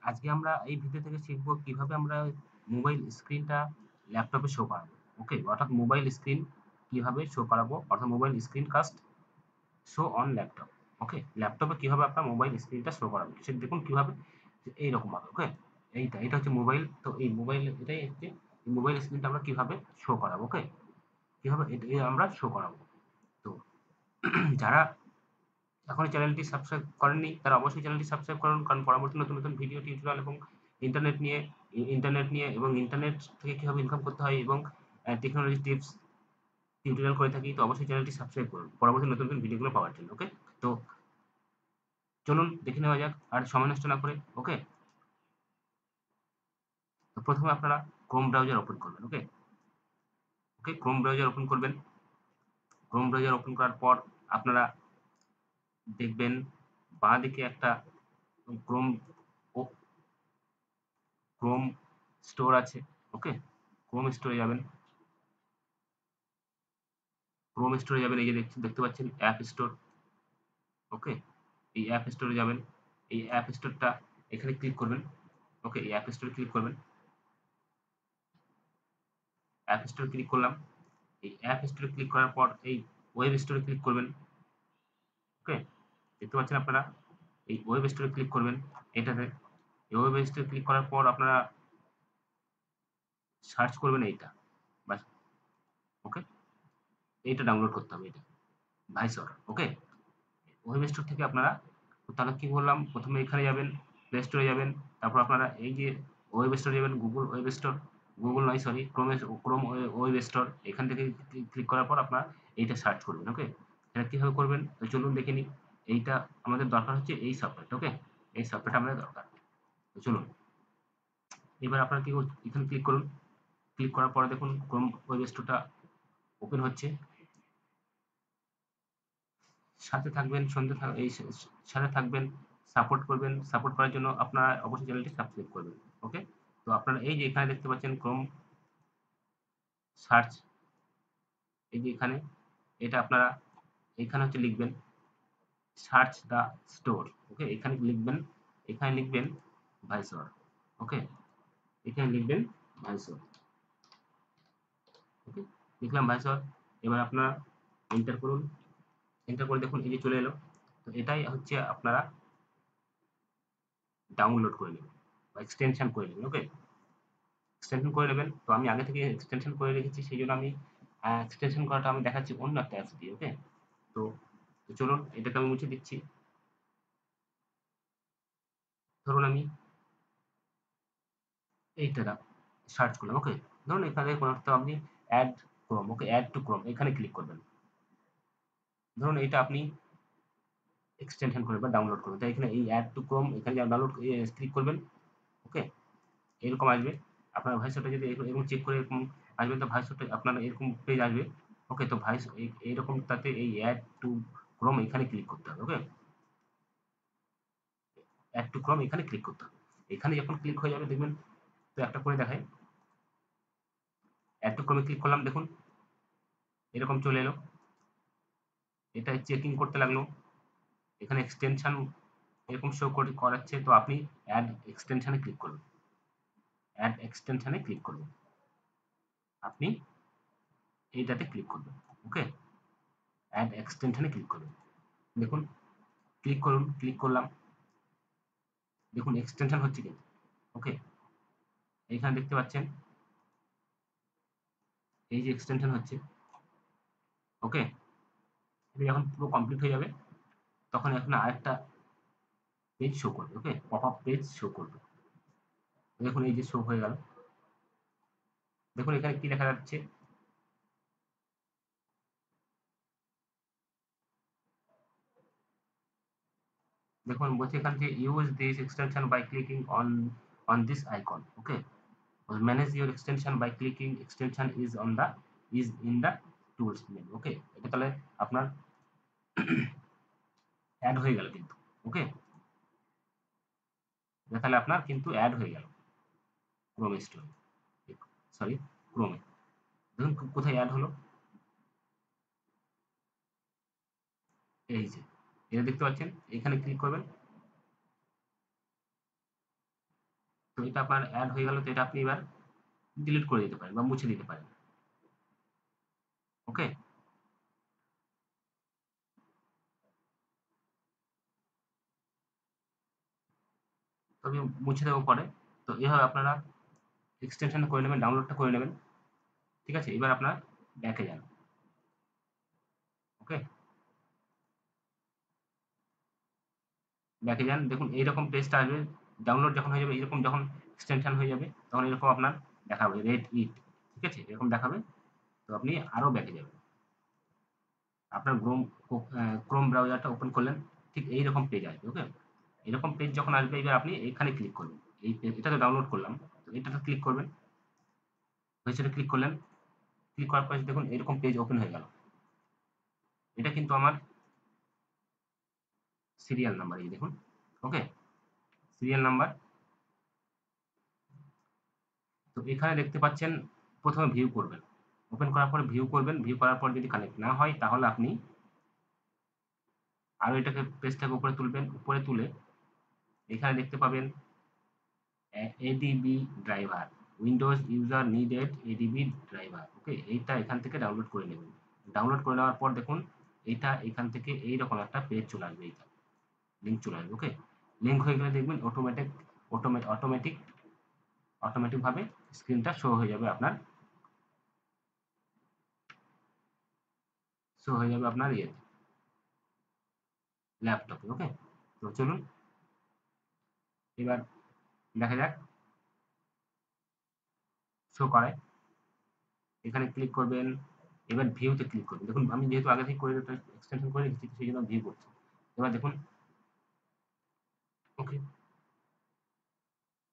আজকে আমরা এই ভিডিও থেকে শিখব কিভাবে আমরা মোবাইল স্ক্রিনটা ল্যাপটপে শো করাবো। ওকে, অর্থাৎ মোবাইল স্ক্রিন কিভাবে শো করাবো, অর্থাৎ mobile screen cast show on laptop. Okay, ল্যাপটপে কিভাবে আপনার মোবাইল স্ক্রিনটা শো করাবেন সেটা দেখুন কিভাবে, এইরকম ভাবে। ওকে, এটা হচ্ছে মোবাইল, তো এই মোবাইল এটাই হচ্ছে মোবাইল স্ক্রিনটা আমরা কিভাবে শো করাবো। ওকে, কিভাবে এটা আমরা শো করাবো। তো যারা এখনো চ্যানেলটি সাবস্ক্রাইব করেননি তারা অবশ্যই চ্যানেলটি সাবস্ক্রাইব করুন, কারণ পরবর্তী নতুন নতুন ভিডিও টিউটোরিয়াল এবং ইন্টারনেট নিয়ে এবং ইন্টারনেট থেকে কিভাবে ইনকাম করতে হয় এবং টেকনোলজি টিপস টিউটোরিয়াল করে থাকি। তো অবশ্যই চ্যানেলটি সাবস্ক্রাইব করুন পরবর্তী নতুন নতুন ভিডিওগুলো পাওয়ার জন্য। ওকে, তো চলুন দেখে নেওয়া যাক আর সময় নষ্ট না করে। ওকে, তো প্রথমে আপনারা ক্রোম ব্রাউজার ওপেন করবেন। ওকে, ক্রোম ব্রাউজার ওপেন করবেন। ক্রোম ব্রাউজার ওপেন করার পর আপনারা দেখবেন বাঁ দিকে একটা ক্রোম ক্রোম স্টোর আছে। ওকে, ক্রোম স্টোরে যাবেন। ক্রোম স্টোরে যাবেন, এই যে দেখতে পাচ্ছেন অ্যাপ স্টোর। ওকে, এই অ্যাপ স্টোরে যাবেন। এই অ্যাপ স্টোরটা এখানে ক্লিক করবেন। ওকে, এই অ্যাপ স্টোরে ক্লিক করবেন। অ্যাপ স্টোরে ক্লিক করলাম। এই অ্যাপ স্টোরে ক্লিক করার পর এই ওয়েব স্টোরে ক্লিক করবেন। ওকে, দেখতে পাচ্ছেন আপনারা এই ওয়েব স্টোরে ক্লিক করবেন। এটাতে এই ওয়েব স্টোরে ক্লিক করার পর আপনারা সার্চ করবেন এইটা, বাস। ওকে, এইটা ডাউনলোড করতে হবে, এটা ভাইসর। ওকে, ওয়েব স্টোর থেকে আপনারা, তাহলে কি বললাম, প্রথমে এখানে যাবেন, প্লে স্টোরে যাবেন, তারপর আপনারা এই যে ওয়েব স্টোরে যাবেন, গুগল ওয়েব স্টোর, গুগল নয় সরি, ক্রোম ওয়েব স্টোর, এখান থেকে ক্লিক করার পর আপনারা এইটা সার্চ করবেন। ওকে, এটা কীভাবে করবেন তো চলুন দেখে নিই। এইটা আমাদের দরকার হচ্ছে এই সফটওয়্যারটা। ওকে, এই সফটওয়্যারটা আমাদের দরকার। তো চলুন এবার আপনারা কি এখানে ক্লিক করুন। ক্লিক করার পরে দেখুন ক্রোম ওয়েব স্টোরটা ওপেন হচ্ছে। সাথে থাকবেন, এই সাথে থাকবেন, সাপোর্ট করবেন। সাপোর্ট করার জন্য আপনারা অবশ্যই চ্যানেলটি সাবস্ক্রাইব করবেন। ওকে, তো আপনারা এই যে এখানে দেখতে পাচ্ছেন ক্রোম সার্চ, এই যে এখানে, এটা আপনারা এখানে হচ্ছে লিখবেন সার্চ দ্য স্টোর। ওকে, এখানে লিখবেন, এখানে লিখবেন ভাইসর। ওকে, এখানে লিখবেন ভাইসর। ওকে, লিখলাম ভাইসর। এবার আপনারা এন্টার করুন। এন্টার করে দেখুন এই যে চলে এলো। তো এটাই হচ্ছে আপনারা ডাউনলোড করে নেবেন বা এক্সটেনশন করে নেবেন। ওকে, এক্সটেনশন করে নেবেন। তো আমি আগে থেকে এক্সটেনশন করে রেখেছি, সেই জন্য আমি এক্সটেনশন করাটা আমি দেখাচ্ছি অন্য একটা অ্যাপস দিয়ে। ওকে, তো চলুন এটাকে আমি মুছে দিচ্ছি। ধরুন আমি এইটা সার্চ করলাম। ওকে, ধরুন এখানে কোনো একটা আপনি add Chrome. Okay, add to Chrome এখানে ক্লিক করবেন। ধরুন এটা আপনি এক্সটেনশন করবেন বা ডাউনলোড করবেন, তাই এখানে এই অ্যাড টু ক্রোম এখানে ডাউনলোড ক্লিক করবেন। ওকে, এরকম আসবে। আপনার ভয়েসটা যদি এরকম চেক করে এরকম আসবে, তো ভয়েসটা আপনার এরকম পেজ আসবে। ওকে, তো ভয়েস এইরকম, তাতে এই অ্যাড টু ক্রোম এখানে ক্লিক করতে হবে। ওকে, অ্যাড টু ক্রোম এখানে ক্লিক করতে হবে। এখানে যখন ক্লিক হয়ে যাবে দেখবেন, তো একটা করে দেখাই, অ্যাড টু ক্রোমে ক্লিক করলাম, দেখুন এরকম চলে এলো। এটা চেকিং করতে লাগলো। এখানে এক্সটেনশন এরকম শো করাচ্ছে, তো আপনি অ্যাড এক্সটেনশনে ক্লিক করবেন। অ্যাড এক্সটেনশনে ক্লিক করবেন, আপনি এইটাতে ক্লিক করবেন। ওকে, অ্যাড এক্সটেনশনে ক্লিক করবেন। দেখুন ক্লিক করুন, ক্লিক করলাম, দেখুন এক্সটেনশন হচ্ছে কিন্তু। ওকে, এইখানে দেখতে পাচ্ছেন এই যে এক্সটেনশন হচ্ছে। ওকে, এটা যখন পুরো কমপ্লিট হয়ে যাবে তখন এখন আরেকটা পেজ শো করবে। ওকে, পপ আপ পেজ শো করবে। দেখুন এই যে শো হয়ে গেল। দেখুন এখানে কি লেখা যাচ্ছে, দেখুন বলছে এখান থেকে use this extension by clicking on this icon. Okay, manage your extension by clicking extension is in the tools menu. Okay, এটা তাহলে আপনার অ্যাড হয়ে গেল কিন্তু। ওকে, এটা তাহলে আপনার কিন্তু অ্যাড হয়ে গেল ক্রোম স্টোরে, সরি ক্রোমে। দেখুন কোথায় অ্যাড হলো, এই যে এটা দেখতে পাচ্ছেন, এখানে ক্লিক করবেন। এটা আপনার অ্যাড হয়ে গেল, তো এটা আপনি এবার ডিলিট করে দিতে পারেন বা মুছে দিতে পারেন। ওকে, তবে মুছে দেবো পরে। তো এইভাবে আপনারা এক্সটেনশন করে নেবেন, ডাউনলোডটা করে নেবেন। ঠিক আছে, এবার আপনার ব্যাকে যান। ওকে, ব্যাকে যান, দেখুন এইরকম পেজটা আসবে। ডাউনলোড যখন হয়ে যাবে, এরকম যখন এক্সটেনশন হয়ে যাবে, তখন এরকম আপনার দেখাবে রেড ইট। ঠিক আছে, এরকম দেখাবে। তো আপনি আরও ব্যাকে যাবেন, আপনার ক্রোম ব্রাউজারটা ওপেন করলেন, ঠিক এইরকম পেজ আসবে। ওকে, এরকম পেজ যখন আসবে, এবার আপনি এখানে ক্লিক করবেন। এই পেজ, এটা তো ডাউনলোড করলাম, তো এটাতে ক্লিক করবেন। হয়েছে, ক্লিক করলেন। ক্লিক করার পরে দেখুন এরকম পেজ ওপেন হয়ে গেল। এটা কিন্তু আমার সিরিয়াল নাম্বার, এই দেখুন। ওকে, সিরিয়াল নাম্বার। তো এখানে দেখতে পাচ্ছেন, প্রথমে ভিউ করবেন। ওপেন করার পরে ভিউ করবেন। ভিউ করার পর যদি কানেক্ট না হয়, তাহলে আপনি আরও এটাকে, পেজটাকে উপরে তুলবেন। উপরে তুলে এখানে দেখতে পাবেন ADB driver, Windows user needed ADB driver. Okay, এইটা এখান থেকে ডাউনলোড করে নেবেন। ডাউনলোড করে নেওয়ার পর দেখুন এইটা এখান থেকে এইরকম একটা পেজ চলে আসবে, এইটা লিঙ্ক চলে আসবে। ওকে, লিঙ্ক হয়ে গেলে দেখবেন অটোমেটিক ভাবে স্ক্রিনটা শো হয়ে যাবে আপনার, ইয়ে ল্যাপটপে। ওকে, তো চলুন এবার দেখা যাক শো করে। এখানে ক্লিক করবেন, এবার ভিউতে ক্লিক করবেন। দেখুন আমি যেহেতু আগে থেকে করে এক্সটেনশন করে রেখেছি, সেই জন্য ভিউ করছি। এবার দেখুন। ওকে,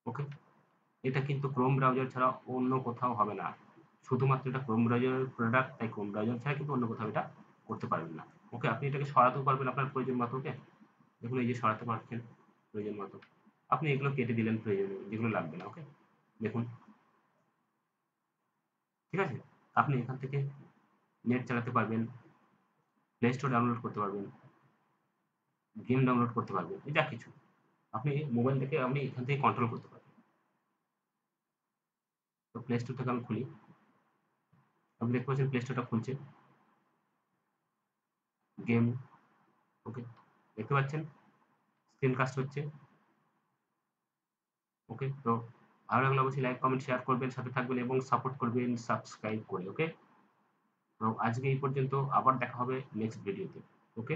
ওকে, এটা কিন্তু ক্রোম ব্রাউজার ছাড়া অন্য কোথাও হবে না। শুধুমাত্র এটা ক্রোম ব্রাউজারের প্রোডাক্ট, তাই ক্রোম ব্রাউজার ছাড়া কিন্তু অন্য কোথাও এটা করতে পারবেন না। ওকে, আপনি এটাকে সরাতেও পারবেন আপনার প্রয়োজন মতো। ওকে, দেখুন এই যে সরাতে পারছেন প্রয়োজন মতো। আপনি এগুলো কেটে দিলেন প্রয়োজন যেগুলো লাগবে না। ওকে, দেখুন। ঠিক আছে, আপনি এখান থেকে নেট চালাতে পারবেন, প্লে স্টোর ডাউনলোড করতে পারবেন, গেম ডাউনলোড করতে পারবেন, এই যা কিছু আপনি মোবাইল থেকে আপনি এখান থেকে কন্ট্রোল করতে পারবেন। তো প্লে স্টোর থেকে আমি খুলি। আপনি দেখতে পাচ্ছেন প্লে স্টোরটা খুলছে। গেম। ওকে, দেখতে পাচ্ছেন স্ক্রিন কাস্ট হচ্ছে। ওকে, তো ভালো লাগলে অবশ্যই লাইক কমেন্ট শেয়ার করবেন, সাথে থাকবেন এবং সাপোর্ট করবেন সাবস্ক্রাইব করে। ওকে, তো আজকে এই পর্যন্ত, আবার দেখা হবে নেক্সট ভিডিওতে। ওকে।